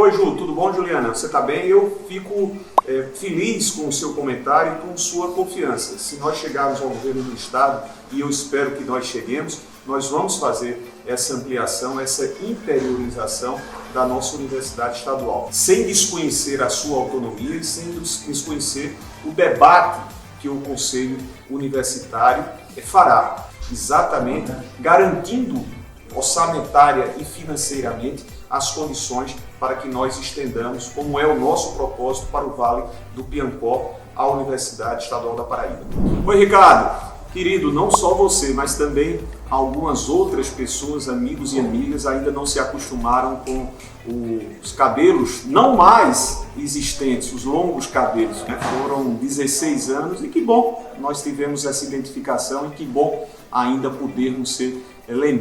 Oi, Ju, tudo bom, Juliana? Você está bem? Eu fico feliz com o seu comentário e com sua confiança. Se nós chegarmos ao governo do Estado, e eu espero que nós cheguemos, nós vamos fazer essa ampliação, essa interiorização da nossa universidade estadual, sem desconhecer a sua autonomia e sem desconhecer o debate que o Conselho Universitário fará, exatamente garantindo orçamentária e financeiramente as condições para que nós estendamos, como é o nosso propósito, para o Vale do Piancó, a Universidade Estadual da Paraíba. Oi, Ricardo. Querido, não só você, mas também algumas outras pessoas, amigos e amigas, ainda não se acostumaram com os cabelos não mais existentes, os longos cabelos. Foram 16 anos e que bom nós tivemos essa identificação e que bom ainda podermos ser lembrados